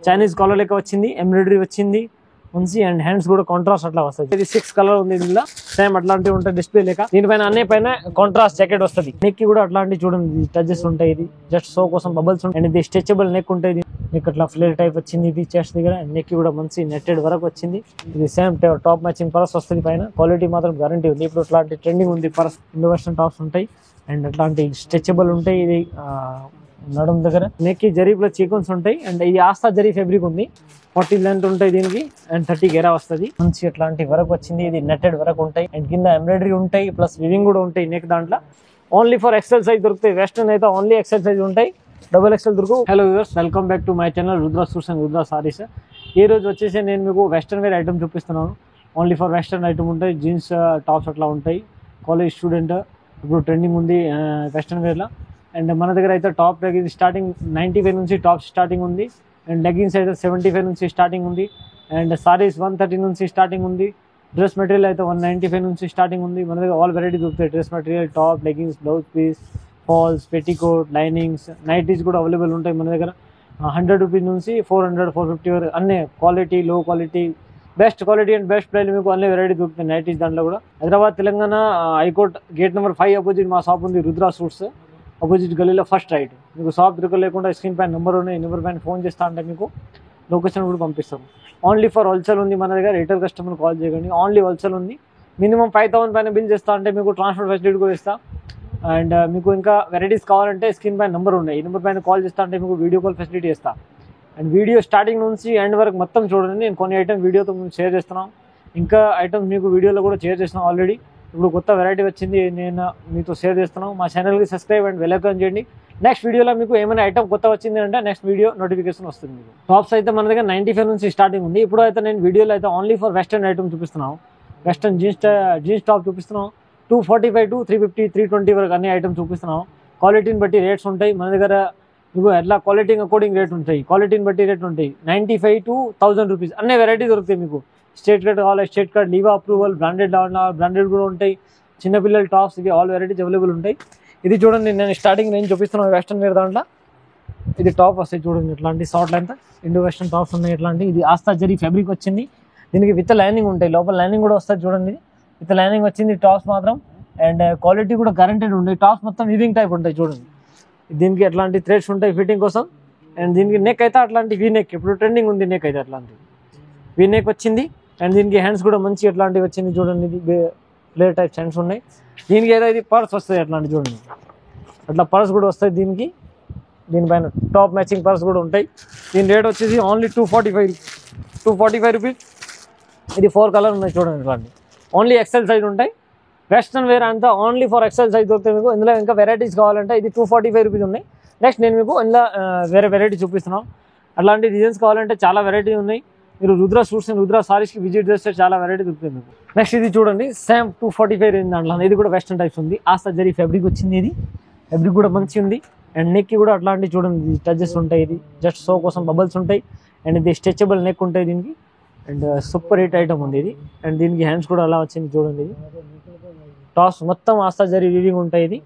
Chinese collar లెక్క వచ్చింది, embroidery వచ్చింది మంచి అండ్ హ్యాండ్స్ కూడా కాంట్రాస్ట్ అట్లా వస్తుంది. ఇది 6 కలర్ ఉంది, ఇందులో సేమ్ అట్లాంటివి ఉంటాయి డిస్ప్లే లేక. దీనిపైన అన్ని పైన కాంట్రాస్ట్ జాకెట్ వస్తుంది. నెక్ కి కూడా అట్లాంటి చూడండి టచెస్ ఉంటాయి. ఇది జస్ట్ షో కోసం బబుల్స్ ఉంటాయి. అండ్ ఇది స్ట్రెచబుల్ నెక్ ఉంటుంది. నెక్ అట్లా ఫ్లేర్ టైప్ వచ్చింది. ఇది చెస్ట్ దగ్గర నెక్ కి కూడా మంచి నెట్టెడ్ వరకు వచ్చింది. ఇది సేమ్ టాప్ మ్యాచింగ్ పర్స్ వస్తుంది పైన. క్వాలిటీ మాత్రం గ్యారంటీ ఉంది. ఇప్పుడు అట్లాంటి ట్రెండింగ్ ఉంది పర్స్. ఇండో వెస్టర్న్ టాప్స్ ఉంటాయి అండ్ అట్లాంటి స్ట్రెచబుల్ ఉంటాయి. ఇది నడుం దగ్గర నెక్ కి జరీ ప్లస్ చీకోన్స్ ఉంటాయి. అండ్ ఇది ఆస్థా జరీ ఫ్యాబ్రిక్ ఉంది. 40 లెంత్ ఉంటాయి దీనికి అండ్ 30 గెరా వస్తుంది. మంచి అట్లాంటి వరకు వచ్చింది. ఇది నెట్టెడ్ వరకు ఉంటాయి అండ్ కింద ఎంబ్రాయిడరీ ఉంటాయి ప్లస్ వివింగ్ కూడా ఉంటాయి నెక్ దాంట్లో. ఓన్లీ ఫర్ ఎక్సెల్ సైజ్ దొరుకుతాయి. వెస్టర్న్ అయితే ఓన్లీ ఎక్సెల్ సైజ్ ఉంటాయి, డబుల్ ఎక్సెల్ దొరుకు. Hello viewers, welcome back to my channel Rudra suits and Rudra saris. ఈ రోజు వచ్చేసి నేను మీకు వెస్టర్న్ వేర్ ఐటమ్ చూపిస్తున్నాను. ఓన్లీ ఫర్ వెస్టర్న్ ఐటమ్ ఉంటాయి. జీన్స్ టాప్స్ అట్లా ఉంటాయి. కాలేజ్ స్టూడెంట్ ఇప్పుడు ట్రెండింగ్ ఉంది వెస్టర్న్ వేర్లో. అండ్ మన దగ్గర అయితే టాప్ లెగ్గిన్స్ స్టార్టింగ్ 95 నుంచి టాప్ స్టార్టింగ్ ఉంది. అండ్ లెగ్గిన్స్ అయితే 75 నుంచి స్టార్టింగ్ ఉంది. అండ్ సారీస్ 130 నుంచి స్టార్టింగ్ ఉంది. డ్రెస్ మెటీరియల్ అయితే 195 నుంచి స్టార్టింగ్ ఉంది. మన దగ్గర ఆల్ వెరైటీ దొరుకుతాయి. Dress material, top, leggings, blouse piece, falls, petticoat, linings, nighties కూడా అవైలబుల్ ఉంటాయి మన దగ్గర. 100 రూపీస్ నుంచి 400, 450 వరకు అన్నీ క్వాలిటీ, లో quality, best quality and best price మీకు అన్ని వెరైటీ దొరుకుతాయి నైటీస్ దాంట్లో కూడా. Hyderabad Telangana high court gate number 5 opposite మా షాప్ ఉంది, రుద్ర సూట్స్. అపోజిట్ గల్లీలో ఫస్ట్ రైట్. మీకు షాప్ లేకుండా స్క్రీన్ పైన నెంబర్ ఉన్నాయి. నెంబర్ పైన ఫోన్ చేస్తా అంటే మీకు లొకేషన్ కూడా పంపిస్తాం. ఓన్లీ ఫర్ హోల్సేల్ ఉంది మన దగ్గర. రిటైల్ కస్టమర్ కాల్ చేయకండి, ఓన్లీ హోల్సేల్ ఉంది. మినిమం 5,000 పైన బిల్ చేస్తా అంటే మీకు ట్రాన్స్పోర్ట్ ఫెసిలిటీ కూడా ఇస్తా. అండ్ మీకు ఇంకా వెరైటీస్ కావాలంటే స్క్రీన్ పైన నెంబర్ ఉన్నాయి. ఈ నెంబర్ పైన కాల్ చేస్తా అంటే మీకు వీడియో కాల్ ఫెసిలిటీ ఇస్తా. అండ్ వీడియో స్టార్టింగ్ నుంచి ఎండ్ వరకు మొత్తం చూడండి. నేను కొన్ని ఐటమ్ వీడియోతో షేర్ చేస్తున్నాం. ఇంకా ఐటమ్స్ మీకు వీడియోలో కూడా షేర్ చేస్తున్నాం ఆల్రెడీ. ఇప్పుడు కొత్త వెరైటీ వచ్చింది, నేను మీతో షేర్ చేస్తున్నాను. మా ఛానల్కి సబ్స్క్రైబ్ అండ్ బెల్ ఐకాన్ చేయండి. నెక్స్ట్ వీడియోలో మీకు ఏమైనా ఐటమ్ కొత్త వచ్చింది అంటే నెక్స్ట్ వీడియో నోటిఫికేషన్ వస్తుంది మీకు. టాప్స్ అయితే మన దగ్గర 95 నుంచి స్టార్టింగ్ ఉంది. ఇప్పుడు అయితే నేను వీడియోలో అయితే ఓన్లీ ఫర్ వెస్టర్న్ ఐటమ్ చూపిస్తున్నాను. వెస్టర్న్ జీన్స్ టాప్ చూపిస్తున్నాం. 245 to 350, 320 వరకు అన్ని ఐటమ్స్ చూపిస్తున్నాం. క్వాలిటీని బట్టి రేట్స్ ఉంటాయి మన దగ్గర. మీకు ఎట్లా క్వాలిటీ అకార్డింగ్ రేట్ ఉంటాయి, క్వాలిటీని బట్టి రేట్ ఉంటాయి. 95 to 1000 రూపీస్ అన్ని వెరైటీ దొరుకుతాయి మీకు. స్టేట్ కార్డ్ కావాలి, స్టేట్ కార్డ్, లీవా అప్రూవల్, బ్రాండెడ్ కూడా ఉంటాయి. చిన్నపిల్లల టాప్స్ ఇవి ఆల్ వెరైటీస్ అవైలబుల్ ఉంటాయి. ఇది చూడండి, నేను స్టార్టింగ్ నేను చూపిస్తున్నాను వెస్టర్న్ వేర్ దాంట్లో. ఇది టాప్ వస్తాయి చూడండి, ఇట్లాంటి short length Indo western tops ఉన్నాయి. ఇట్లాంటి ఇది ఆస్థా జరీ ఫ్యాబ్రిక్ వచ్చింది. దీనికి విత్ లైనింగ్ ఉంటాయి, లోపల లైనింగ్ కూడా వస్తుంది చూడండి. విత్ లైనింగ్ వచ్చింది టాప్స్ మాత్రం. అండ్ క్వాలిటీ కూడా గ్యారంటీడ్ ఉంటాయి. టాప్స్ మొత్తం వివింగ్ టైప్ ఉంటాయి చూడండి. దీనికి అట్లాంటి థ్రెడ్స్ ఉంటాయి ఫిట్టింగ్ కోసం. అండ్ దీనికి నెక్ అయితే అట్లాంటి వీ నెక్, ఇప్పుడు ట్రెండింగ్ ఉంది నెక్ అయితే అట్లాంటి వీ నెక్ వచ్చింది. అండ్ దీనికి హ్యాండ్స్ కూడా మంచి అట్లాంటివి వచ్చింది చూడండి. ఇది ప్లేట్ టైప్ హ్యాండ్స్ ఉన్నాయి. దీనికి ఏదో ఇది పర్స్ వస్తాయి అట్లాంటి చూడండి. అట్లా పర్స్ కూడా వస్తాయి దీనికి. దీనిపైన టాప్ మ్యాచింగ్ పర్స్ కూడా ఉంటాయి. దీని రేట్ వచ్చేసి ఓన్లీ 245 రూపీస్. ఇది 4 కలర్ ఉన్నాయి చూడండి. ఇట్లాంటి ఓన్లీ ఎక్సెల్ సైజ్ ఉంటాయి. వెస్టర్న్ వేర్ అంతా ఓన్లీ ఫర్ ఎక్సెల్ సైజ్ దొరుకుతాయి మీకు. ఇందులో ఇంకా వెరైటీస్ కావాలంటే ఇది 245 రూపీస్ ఉన్నాయి. నెక్స్ట్ నేను మీకు ఇందులో వేరే వెరైటీ చూపిస్తున్నాను. అట్లాంటి డిజైన్స్ కావాలంటే చాలా వెరైటీ ఉన్నాయి. మీరు రుద్ర సూట్స్ అండ్ రుద్ర సారీస్కి విజిట్ చేస్తే చాలా వెరైటీ దొరుకుతాయి మీకు. నెక్స్ట్ ఇది చూడండి, సేమ్ 245 రేంజ్ దాంట్లో. ఇది కూడా వెస్టర్న్ టైప్స్ ఉంది. ఆస్థా జరీ ఫ్యాబ్రిక్ వచ్చింది. ఇది ఫ్యాబ్రిక్ కూడా మంచి ఉంది. అండ్ నెక్కి కూడా అట్లాంటి చూడండి టచెస్ ఉంటాయి. ఇది జస్ట్ షో కోసం బబుల్స్ ఉంటాయి. అండ్ ఇది స్ట్రెచబుల్ నెక్ ఉంటాయి దీనికి. అండ్ సూపర్ హిట్ ఐటమ్ ఉంది ఇది. అండ్ దీనికి హ్యాండ్స్ కూడా అలా వచ్చింది చూడండి. ఇది టాప్స్ మొత్తం ఆస్థా జరీ వీవింగ్ ఉంటాయి. ఇది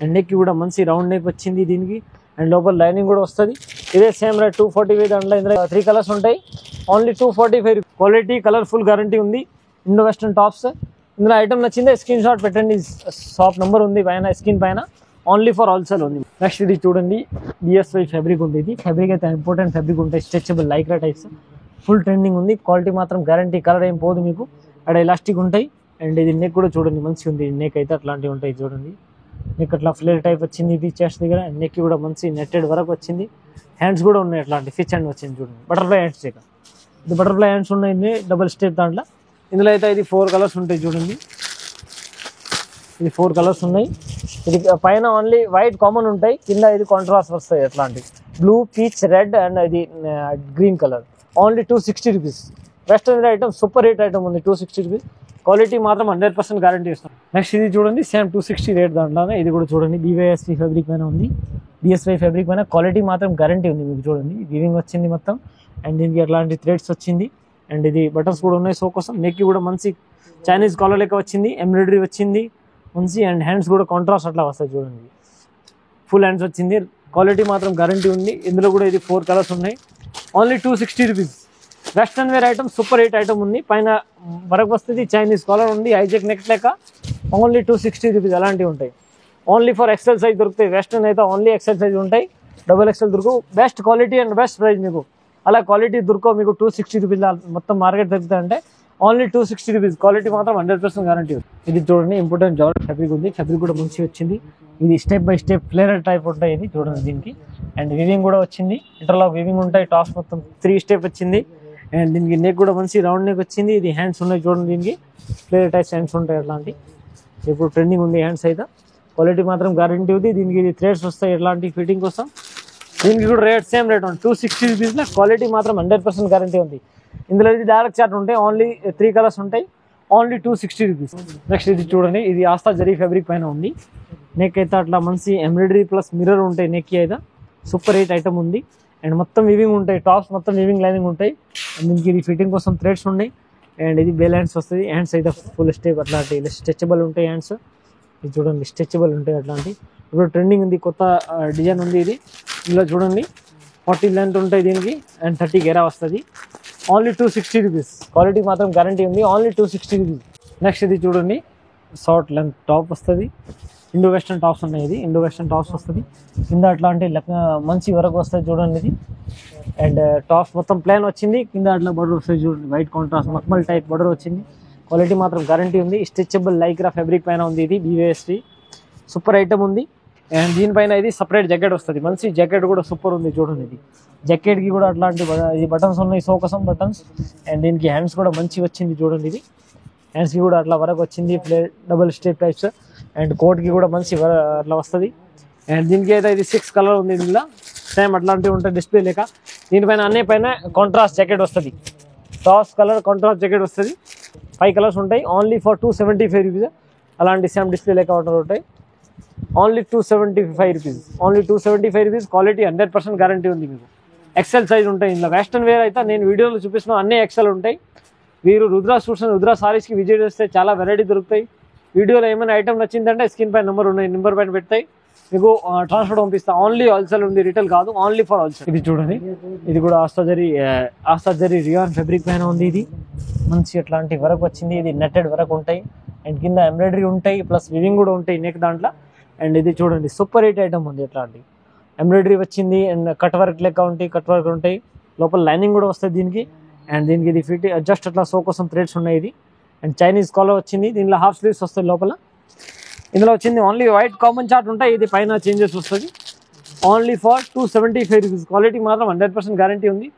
అండ్ నెక్కి కూడా మంచి రౌండ్ నెక్ వచ్చింది దీనికి. అండ్ లోపల లైనింగ్ కూడా వస్తుంది. ఇదే సేమ్ రేట్ 245. దాంట్లో ఇందులో 3 కలర్స్ ఉంటాయి. ఓన్లీ 245. క్వాలిటీ, కలర్ఫుల్ గ్యారంటీ ఉంది. Indo western tops. ఇందులో ఐటమ్ నచ్చిందే స్క్రీన్ షాట్ పెట్టండి. షాప్ నెంబర్ ఉంది పైన స్క్రీన్ పైన. ఓన్లీ ఫర్ హోల్సేల్ ఉంది. నెక్స్ట్ ఇది చూడండి, BSY ఫ్యాబ్రిక్ ఉంది. ఇది ఫ్యాబ్రిక్ అయితే ఇంపార్టెంట్ ఫ్యాబ్రిక్ ఉంటాయి. Stretchable Lycra types full trending ఉంది. క్వాలిటీ మాత్రం గ్యారంటీ, కలర్ ఏం పోదు మీకు. అక్కడ ఎలాస్టిక్ ఉంటాయి. అండ్ ఇది నెక్ కూడా చూడండి మంచిగా ఉంది. నెక్ అయితే అట్లాంటివి ఉంటాయి చూడండి. నెక్ అట్లా ఫ్లేర్ టైప్ వచ్చింది. ఇది చెస్ట్ దగ్గర నెక్ కూడా మంచి నెట్టెడ్ వరకు వచ్చింది. హ్యాండ్స్ కూడా ఉన్నాయి అట్లాంటి ఫిచ్ హ్యాండ్ వచ్చింది చూడండి. బటర్ఫ్లై హ్యాండ్స్ ఇక ఇది బటర్ఫ్లై హ్యాండ్స్ ఉన్నాయి. డబుల్ స్టెప్ దాంట్లో. ఇందులో అయితే ఇది 4 కలర్స్ ఉంటాయి చూడండి. ఇది 4 కలర్స్ ఉన్నాయి. ఇది పైన ఓన్లీ వైట్ కామన్ ఉంటాయి, కింద ఇది కాంట్రాస్ట్ వస్తాయి అట్లాంటి బ్లూ, పీచ్, రెడ్ అండ్ ఇది green colour. Only 260 rupees. Western item super hit item ఉంది. 260 రూపీస్. క్వాలిటీ మాత్రం 100% గ్యారంటీ ఇస్తాం. నెక్స్ట్ ఇది చూడండి, సేమ్ 260 రేట్ దాంట్లోనే. ఇది కూడా చూడండి BYSY ఫ్యాబ్రిక్ పైన ఉంది. BSY ఫ్యాబ్రిక్ పైన క్వాలిటీ మాత్రం గ్యారంటీ ఉంది మీకు చూడండి. వివింగ్ వచ్చింది మొత్తం. అండ్ దీనికి అట్లాంటి థ్రెడ్స్ వచ్చింది. అండ్ ఇది బటన్స్ కూడా ఉన్నాయి షో కోసం. నెక్ కూడా మంచి చైనీస్ కాలర్ లెక్క వచ్చింది. ఎంబ్రాయిడరీ వచ్చింది మంచి. అండ్ హ్యాండ్స్ కూడా కాంట్రాస్ట్ అట్లా వస్తాయి చూడండి. ఫుల్ హ్యాండ్స్ వచ్చింది. క్వాలిటీ మాత్రం గ్యారంటీ ఉంది. ఇందులో కూడా ఇది 4 కలర్స్ ఉన్నాయి. Only 260 rupees. Western wear item, super hit item ఉంది. పైన వరకు వస్తుంది, చైనీస్ కాలర్ ఉంది, హైజెక్ నెక్ లెక్క. ఓన్లీ 260 రూపీస్ అలాంటివి ఉంటాయి. ఓన్లీ ఫర్ ఎక్సెల్ సైజ్ దొరుకుతాయి. వెస్ట్రన్ అయితే ఓన్లీ ఎక్సెల్ సైజ్ ఉంటాయి, డబుల్ ఎక్సెల్ దొరుకు. Best quality and best price మీకు. అలా క్వాలిటీ దొరకవు మీకు 260 రూపీస్ మొత్తం మార్కెట్ దొరుకుతాయి అంటే ఓన్లీ 260 రూపీస్. క్వాలిటీ మాత్రం 100% గ్యారంటీ. ఇది చూడండి, ఇంపార్టెంట్ జార్జెట్ ఫ్యాబ్రిక్ ఉంది. ఫ్యాబ్రిక్ కూడా మంచిగా వచ్చింది. ఇది స్టెప్ బై స్టెప్ ఫ్లేరర్ టైప్ ఉంటాయి. ఇది చూడండి దీనికి. అండ్ వివింగ్ కూడా వచ్చింది, ఇంటర్లాక్ వివింగ్ ఉంటాయి. టాప్స్ మొత్తం 3 స్టెప్ వచ్చింది. అండ్ దీనికి నెక్ కూడా మంచి రౌండ్ నెక్ వచ్చింది. ఇది హ్యాండ్స్ ఉన్నాయి చూడండి, దీనికి ఫ్లేరర్ టైప్స్ హ్యాండ్స్ ఉంటాయి. అట్లాంటి ఇప్పుడు ట్రెండింగ్ ఉంది హ్యాండ్స్ అయితే. క్వాలిటీ మాత్రం గ్యారంటీ ఉంది. దీనికి ఇది థ్రెడ్స్ వస్తాయి ఎట్లాంటి ఫిట్టింగ్ కోసం. దీనికి కూడా రేట్ సేమ్ రేట్ ఉంది 260 రూపీస్లో. క్వాలిటీ మాత్రం 100% గ్యారంటీ ఉంది. ఇందులో ఇది డైరెక్ట్ చార్ట్ ఉంటాయి, ఓన్లీ 3 కలర్స్ ఉంటాయి, ఓన్లీ 260 రూపీస్. నెక్స్ట్ ఇది చూడండి, ఇది ఆస్తా జరీ ఫ్యాబ్రిక్ పైన ఉంది. నెక్ అయితే అట్లా మంచి ఎంబ్రాయిడరీ ప్లస్ మిర్రర్ ఉంటాయి. నెక్ అయితే సూపర్ హిట్ ఐటమ్ ఉంది. అండ్ మొత్తం వివింగ్ ఉంటాయి, టాప్స్ మొత్తం వివింగ్ లైనింగ్ ఉంటాయి. అండ్ దీనికి ఇది ఫిట్టింగ్ కోసం థ్రెడ్స్ ఉన్నాయి. అండ్ ఇది బెల్ హ్యాండ్స్ వస్తుంది. హ్యాండ్స్ అయితే ఫుల్ స్టెప్ అట్లాంటి స్ట్రెచబుల్ ఉంటాయి హ్యాండ్స్. ఇది చూడండి స్ట్రెచబుల్ ఉంటాయి అట్లాంటి. ఇప్పుడు ట్రెండింగ్ ఉంది, కొత్త డిజైన్ ఉంది. ఇది ఇందులో చూడండి 40 లెంత్ ఉంటాయి దీనికి. అండ్ 30 గెరా వస్తుంది. Only 260 rupees. క్వాలిటీ మాత్రం గ్యారంటీ ఉంది, ఓన్లీ 260 రూపీస్. నెక్స్ట్ ఇది చూడండి, షార్ట్ లెంత్ టాప్ వస్తుంది. ఇండో వెస్టర్న్ టాప్స్ ఉన్నాయి. ఇది ఇండో వెస్టర్న్ టాప్స్ వస్తుంది. కింద అట్లాంటి మంచి వరకు వస్తుంది చూడండి ఇది. అండ్ టాప్స్ మొత్తం ప్లాన్ వచ్చింది. కింద అట్లా బర్డర్ వస్తుంది చూడండి, వైట్ కాంట్రాస్ట్ మక్మల్ టైప్ బర్డర్ వచ్చింది. క్వాలిటీ మాత్రం గ్యారంటీ ఉంది. స్ట్రెచబుల్ లైక్రా ఫ్యాబ్రిక్ పైన ఉంది. ఇది BVSP సూపర్ ఐటమ్ ఉంది. అండ్ దీనిపైన ఇది సపరేట్ జాకెట్ వస్తుంది. మంచి జాకెట్ కూడా సూపర్ ఉంది చూడండి. ఇది జాకెట్కి కూడా అట్లాంటి ఇది బటన్స్ ఉన్నాయి, సోకసం బటన్స్. అండ్ దీనికి హ్యాండ్స్ కూడా మంచి వచ్చింది చూడండి. ఇది హ్యాండ్స్కి కూడా అట్లా వరకు వచ్చింది, డబుల్ స్టెప్ టైప్స్. అండ్ కోట్కి కూడా మంచి అట్లా వస్తుంది. అండ్ దీనికి అయితే ఇది 6 కలర్ ఉంది. ఇందులో సేమ్ అట్లాంటివి ఉంటాయి డిస్ప్లే లేక. దీనిపైన అన్ని పైన కాంట్రాస్ట్ జాకెట్ వస్తుంది. టాస్ కలర్ కాంట్రాస్ట్ జాకెట్ వస్తుంది. 5 కలర్స్ ఉంటాయి. Only for 275 rupees. అలాంటి సేమ్ డిస్ప్లే లేక ఉంటాయి. Only 275 rupees. Only 275 rupees. Quality 100% guarantee ఉంది మీకు. ఎక్సెల్ సైజ్ ఉంటాయి ఇందులో. వెస్టర్న్ వేర్ అయితే నేను వీడియోలో చూపిస్తున్నా అన్ని ఎక్సెల్ ఉంటాయి. మీరు రుద్రా సూట్స్ అండ్ రుద్రా సారీస్కి విజిట్ చేస్తే చాలా వెరైటీ దొరుకుతాయి. వీడియోలో ఏమైనా ఐటమ్ నచ్చిందంటే స్క్రీన్ పైన నెంబర్ ఉన్నాయి, నెంబర్ పైన పెడతాయి, మీకు ట్రాన్స్పోర్ట్ పంపిస్తా. ఓన్లీ హోల్సేల్ ఉంది, రిటైల్ కాదు, ఓన్లీ ఫర్ హోల్సేల్. ఇది చూడండి, ఇది కూడా ఆస్తా జరీ రియాన్ ఫ్యాబ్రిక్ పైన ఉంది. ఇది మంచి అట్లాంటి వర్క్ వచ్చింది. ఇది నెట్టెడ్ వర్క్ ఉంటాయి. అండ్ కింద ఎంబ్రాయిడరీ ఉంటాయి, ప్లస్ వివింగ్ కూడా ఉంటాయి నెక్ దాంట్లో. అండ్ ఇది చూడండి సూపర్ హిట్ ఐటమ్ ఉంది. అట్లాంటి ఎంబ్రాయిడరీ వచ్చింది. అండ్ కట్ వర్క్ లెక్క ఉంటాయి, కట్ వర్క్ ఉంటాయి. లోపల లైనింగ్ కూడా వస్తుంది దీనికి. అండ్ దీనికి ఇది ఫిట్ జస్ట్ అట్లా సో కోసం థ్రెడ్స్ ఉన్నాయి. ఇది అండ్ చైనీస్ కాలర్ వచ్చింది. దీనిలో హాఫ్ స్లీవ్స్ వస్తాయి లోపల. ఇందులో వచ్చింది ఓన్లీ వైట్ కామన్ చార్ట్ ఉంటాయి. ఇది పైన చేంజెస్ వస్తుంది. Only for 275 rupees. క్వాలిటీ మాత్రం 100% గ్యారంటీ ఉంది.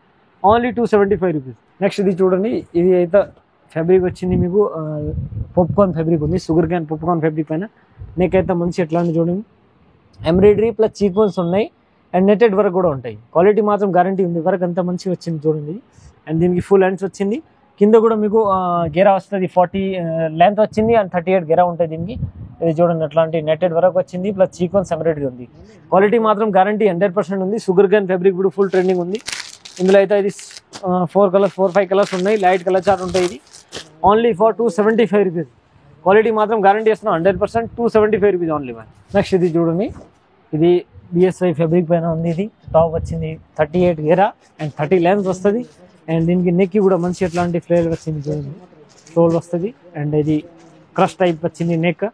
Only 275 rupees. నెక్స్ట్ ఇది చూడండి, ఇది అయితే ఫ్యాబ్రిక్ వచ్చింది మీకు పాప్కార్న్ ఫ్యాబ్రిక్ ఉంది. షుగర్ క్యాన్ పాప్కార్న్ ఫ్యాబ్రిక్ పైన నెక్ అయితే మంచి ఎట్లా చూడండి, ఎంబ్రాయిడరీ ప్లస్ చీక్వెన్స్ ఉన్నాయి. అండ్ నెట్టెడ్ వర్క్ కూడా ఉంటాయి. క్వాలిటీ మాత్రం గ్యారంటీ ఉంది. వర్క్ అంతా మంచిగా వచ్చింది చూడండి. అండ్ దీనికి ఫుల్ హ్యాండ్స్ వచ్చింది. కింద కూడా మీకు గెరా వస్తుంది. 40 లెంత్ వచ్చింది. అండ్ 38 గెరా ఉంటుంది దీనికి. ఇది చూడండి అట్లాంటి నెట్టెడ్ వర్క్ వచ్చింది, ప్లస్ చీక్వెన్స్ ఎంబ్రాయిడరీ ఉంది. క్వాలిటీ మాత్రం గ్యారంటీ 100% ఉంది. షుగర్ క్యాన్ ఫ్యాబ్రిక్ కూడా ఫుల్ ట్రెండింగ్ ఉంది. ఇందులో అయితే ఇది 4-5 కలర్స్ ఉన్నాయి. లైట్ కలర్ చార్ట్ ఉంటాయి. ఇది ఓన్లీ ఫర్ 275 రూపీస్. క్వాలిటీ మాత్రం గ్యారంటీ ఇస్తున్నాం 100%. 275 రూపీస్ ఓన్లీ. నెక్స్ట్ ఇది చూడండి, ఇది BSI ఫ్యాబ్రిక్ పైన ఉంది. ఇది టాప్ వచ్చింది 38 గెరా అండ్ 30 లెంత్ వస్తుంది. అండ్ దీనికి నెక్కి కూడా మంచి ఎట్లాంటి ఫ్లేర్ వచ్చింది చూడండి, షోల్ వస్తుంది. అండ్ ఇది క్రష్ టైప్ వచ్చింది నెక్.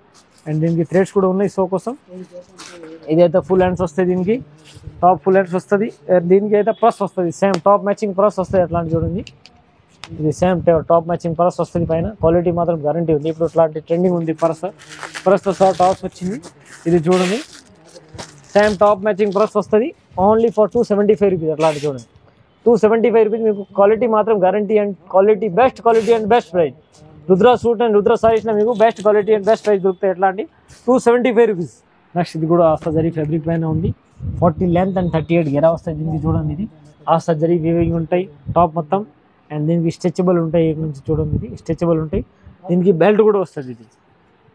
అండ్ దీనికి థ్రెడ్స్ కూడా ఉన్నాయి సో కోసం. ఇదైతే ఫుల్ హ్యాండ్స్ వస్తుంది. దీనికి టాప్ ఫుల్ హ్యాండ్స్ వస్తుంది. దీనికి అయితే ప్లస్ వస్తుంది, సేమ్ టాప్ మ్యాచింగ్ ప్లస్ వస్తుంది. అట్లాంటి చూడండి, ఇది సేమ్ టాప్ మ్యాచింగ్ పర్స్ వస్తుంది పైన. క్వాలిటీ మాత్రం గ్యారంటీ ఉంది. ఇప్పుడు ఇట్లాంటి ట్రెండింగ్ ఉంది పర్స్తో సహా టాప్స్ వచ్చింది. ఇది చూడండి సేమ్ టాప్ మ్యాచింగ్ పర్స్ వస్తుంది. Only for 275 rupees. అట్లాంటి చూడండి 275 రూపీస్ మీకు. క్వాలిటీ మాత్రం guarantee and quality best quality and best price. Rudra suit and Rudra సారీస్లో మీకు best quality and best price దొరుకుతాయి. ఎట్లాంటి 275 రూపీస్. నెక్స్ట్ ఇది కూడా ఆస్తా జరీ ఫ్యాబ్రిక్ పైన ఉంది. 40 లెంత్ అండ్ 38 గెరా వస్తుంది దీనికి. చూడండి ఇది ఆస్తా జరీ వీవింగ్ ఉంటాయి టాప్ మొత్తం. అండ్ దీనికి స్ట్రెచబుల్ ఉంటాయి. ఇక్కడ నుంచి చూడండి ఇది స్ట్రెచబుల్ ఉంటాయి. దీనికి బెల్ట్ కూడా వస్తుంది. ఇది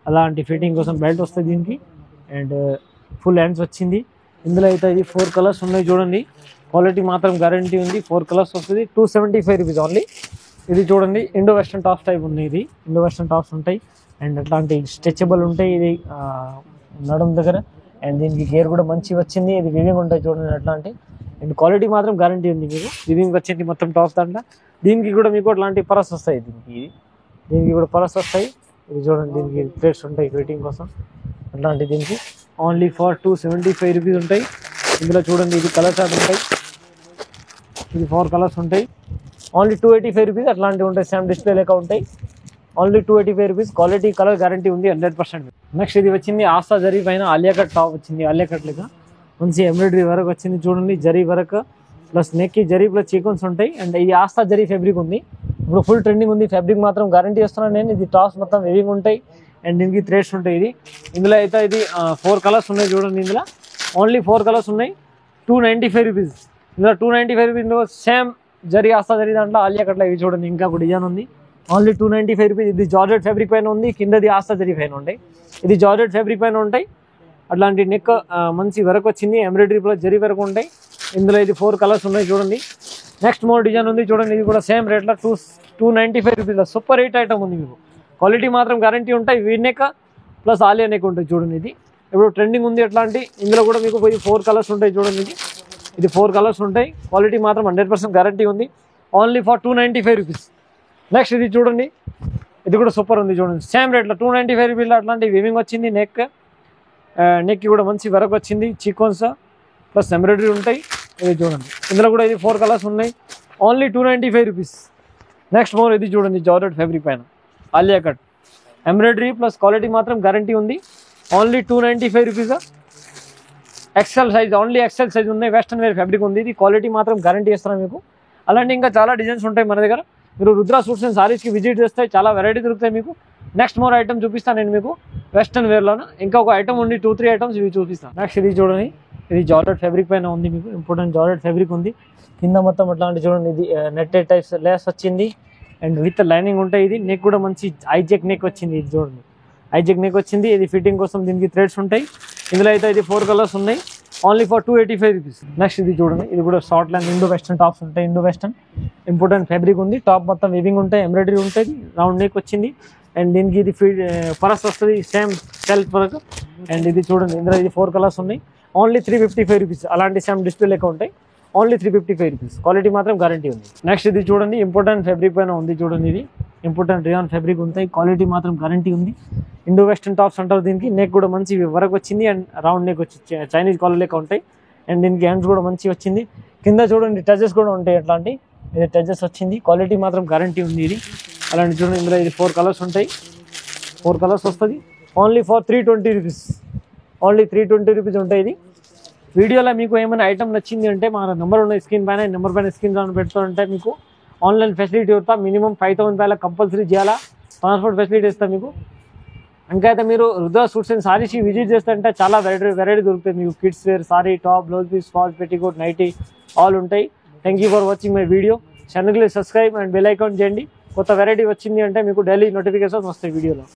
అలాంటి ఫిట్టింగ్ కోసం బెల్ట్ వస్తుంది దీనికి. అండ్ ఫుల్ హ్యాండ్స్ వచ్చింది. ఇందులో అయితే ఇది 4 కలర్స్ ఉన్నాయి చూడండి. క్వాలిటీ మాత్రం గ్యారంటీ ఉంది. 4 కలర్స్ వస్తుంది. 275 రూపీస్ ఓన్లీ. ఇది చూడండి ఇండో వెస్టర్న్ టాప్స్ టైప్ ఉన్నాయి. ఇది ఇండో వెస్టర్న్ టాప్స్ ఉంటాయి. అండ్ అట్లాంటి స్ట్రెచబుల్ ఉంటాయి. ఇది నడుము దగ్గర. అండ్ దీనికి గేర్ కూడా మంచి వచ్చింది. ఇది వివింగ్ ఉంటాయి చూడండి అట్లాంటి. అండ్ క్వాలిటీ మాత్రం గ్యారంటీ ఉంది మీకు. దీనికి వచ్చింది మొత్తం టాప్ దాంట్లో. దీనికి కూడా మీకు అట్లాంటి పరస్ వస్తాయి. దీనికి కూడా పరస్ వస్తాయి. ఇది చూడండి, దీనికి ప్లేట్స్ ఉంటాయి ఫిట్టింగ్ కోసం అట్లాంటి. దీనికి ఓన్లీ ఫర్ 275 రూపీస్ ఉంటాయి. ఇందులో చూడండి, ఇది కలర్ చార్ట్ ఉంటాయి. ఇది 4 కలర్స్ ఉంటాయి. ఓన్లీ 285 రూపీస్ అట్లాంటివి ఉంటాయి. సేమ్ డిస్ప్లే లెక్క ఉంటాయి. Only 285 rupees. Quality colour guarantee ఉంది 100%. నెక్స్ట్ ఇది వచ్చింది ఆస్తా జరీ పైన ఆలియా కట్ టాప్ వచ్చింది. ఆలియా కట్ లెక్క మంచి ఎంబ్రాయిడరీ వర్క్ వచ్చింది. చూడండి, జరీ వర్క్ ప్లస్ నెక్కి జరీ ప్లస్ చీకోన్స్ ఉంటాయి. అండ్ ఇది ఆస్తా జరీ ఫ్యాబ్రిక్ ఉంది. ఇప్పుడు ఫుల్ ట్రెండింగ్ ఉంది. ఫ్యాబ్రిక్ మాత్రం గ్యారంటీ ఇస్తున్నాను నేను. ఇది టాప్స్ మొత్తం వెవింగ్ ఉంటాయి అండ్ దీనికి థ్రెడ్స్ ఉంటాయి. ఇందులో అయితే ఇది 4 కలర్స్ ఉన్నాయి. చూడండి, ఇందులో ఓన్లీ 4 కలర్స్ ఉన్నాయి. 295 రూపీస్. ఇందులో 295 రూపీస్ సేమ్ జరీ ఆస్తా జరీ దాంట్లో ఆలియా కట్ల. ఇవి చూడండి, ఇంకా ఒక డిజైన్ ఉంది. Only 295 rupees. ఇది జార్జెట్ ఫ్యాబ్రిక్ పైన ఉంది. కిందది ఆస్తా జరీ పైన ఉంటాయి. ఇది జార్జెట్ ఫ్యాబ్రిక్ పైన ఉంటాయి. అట్లాంటి నెక్ మంచి వర్క్ వచ్చింది. ఎంబ్రాయిడరీ ప్లస్ జరీ వర్క్ ఉంటాయి. ఇందులో ఇది 4 కలర్స్ ఉన్నాయి. చూడండి, నెక్స్ట్ మోర్ డిజైన్ ఉంది. చూడండి, ఇది కూడా సేమ్ రేట్లో 295 రూపీస్. సూపర్ హిట్ ఐటమ్ ఉంది మీకు. క్వాలిటీ మాత్రం గ్యారంటీ ఉంటాయి. V neck plus Alia neck ఉంటుంది. చూడండి, ఇది ఇప్పుడు ట్రెండింగ్ ఉంది. అట్లాంటి ఇందులో కూడా మీకు 4 కలర్స్ ఉంటాయి. చూడండి, ఇది 4 కలర్స్ ఉంటాయి. క్వాలిటీ మాత్రం 100% గ్యారంటీ ఉంది. Only for 295 rupees. నెక్స్ట్ ఇది చూడండి, ఇది కూడా సూపర్ ఉంది. చూడండి, సేమ్ రేట్లో 295 రూపీస్. అట్లాంటి వివింగ్ వచ్చింది. నెక్కి కూడా మంచి వర్క్ వచ్చింది. చీకోన్స్ ప్లస్ ఎంబ్రాయిడరీ ఉంటాయి. ఇది చూడండి, ఇందులో కూడా ఇది 4 కలర్స్ ఉన్నాయి. Only 295 rupees. నెక్స్ట్ మోర్ ఇది చూడండి, జార్జెట్ ఫ్యాబ్రిక్ పైన Alia cut embroidery plus quality మాత్రం గ్యారంటీ ఉంది. Only 295 rupees. XL size, only XL size ఉన్నాయి. వెస్టర్న్ వేర్ ఫ్యాబ్రిక్ ఉంది. ఇది క్వాలిటీ మాత్రం గ్యారంటీ ఇస్తున్నాం మీకు. అలాంటి ఇంకా చాలా డిజైన్స్ ఉంటాయి మన దగ్గర. మీరు రుద్రా సూట్స్ అండ్ సారీస్కి విజిట్ చేస్తే చాలా వెరైటీ దొరుకుతాయి మీకు. నెక్స్ట్ మోర్ ఐటమ్ చూపిస్తాను నేను మీకు వెస్టర్న్ వేర్లోనే. ఇంకా ఒక ఐటమ్ ఉంది, 2-3 ఐటమ్స్ ఇవి చూపిస్తాను. నెక్స్ట్ ఇది చూడండి, ఇది జార్జెట్ ఫ్యాబ్రిక్ పైన ఉంది. మీకు ఇంపార్టెంట్ జార్జెట్ ఫ్యాబ్రిక్ ఉంది. కింద మొత్తం అట్లాంటి చూడండి, ఇది నెట్టెడ్ టైప్స్ లేస్ వచ్చింది అండ్ విత్ లైనింగ్ ఉంటాయి. ఇది నెక్ కూడా మంచి ఐజెక్ నెక్ వచ్చింది. ఇది చూడండి, ఐజెక్ నెక్ వచ్చింది. ఇది ఫిట్టింగ్ కోసం దీనికి థ్రెడ్స్ ఉంటాయి. ఇందులో అయితే ఇది 4 కలర్స్ ఉన్నాయి. Only for 285 rupees. నెక్స్ట్ ఇది చూడండి, ఇది కూడా short line Indo western tops ఉంటాయి. ఇండో వెస్టర్న్ ఇంపార్టెంట్ ఫ్యాబ్రిక్ ఉంది. టాప్ మొత్తం వివింగ్ ఉంటాయి, ఎంబ్రాయిడరీ ఉంటుంది, రౌండ్ నెక్ వచ్చింది. అండ్ దీనికి ఇది పరస్ వస్తుంది, సేమ్ సెల్ఫ్ వర్క్. అండ్ ఇది చూడండి, ఇందులో ఇది 4 కలర్స్ ఉన్నాయి. Only 355 rupees. అలాంటి సేమ్ డిస్ప్లే లెక్క ఉంటాయి. Only 355 rupees. క్వాలిటీ మాత్రం గ్యారంటీ ఉంది. నెక్స్ట్ ఇది చూడండి, ఇంపార్టెంట్ ఫ్యాబ్రిక్ పైన ఉంది. చూడండి, ఇది ఇంపార్టెంట్ రియాన్ ఫ్యాబ్రిక్ ఉంటాయి. క్వాలిటీ మాత్రం గ్యారంటీ ఉంది. ఇండో వెస్టర్న్ టాప్స్ అంటారు దీనికి. నెక్ కూడా మంచి వర్క్ వచ్చింది అండ్ రౌండ్ నెక్ వచ్చి చైనీస్ కాలర్ లెక్క ఉంటాయి. అండ్ దీనికి హ్యాండ్స్ కూడా మంచి వచ్చింది. కింద చూడండి, టచెస్ కూడా ఉంటాయి. అట్లాంటి ఇది టచెస్ వచ్చింది. క్వాలిటీ మాత్రం గ్యారంటీ ఉంది. ఇది అలాంటి చూడండి, ఇందులో ఇది 4 కలర్స్ ఉంటాయి. 4 కలర్స్ వస్తుంది. Only for 320 rupees. Only 320 rupees ఉంటాయి. ఇది వీడియోలో మీకు ఏమైనా ఐటమ్ నచ్చింది అంటే మా నెంబర్ ఉన్నాయి స్క్రీన్ పైన. నెంబర్ పైన స్క్రీన్ రాని పెడుతుంటే మీకు ఆన్లైన్ ఫెసిలిటీ వస్తా. మినిమం 5,000 రూపాయల కంపల్సరీ చేయాలా. ట్రాన్స్పోర్ట్ ఫెసిలిటీ ఇస్తాం మీకు. ఇంకా అయితే మీరు Rudra suits and sarees visit చేస్తుంటే చాలా వెరైటీ దొరుకుతాయి మీకు. Kids wear, saree, top, blouse piece, falls, petticoat, nightie all ఉంటాయి. Thank you for watching my video. ఛానల్కి సబ్స్క్రైబ్ అండ్ బెల్ ఐకాన్ చేయండి. కొత్త వెరైటీ వచ్చింది అంటే మీకు డైలీ నోటిఫికేషన్ వస్తాయి వీడియోలో.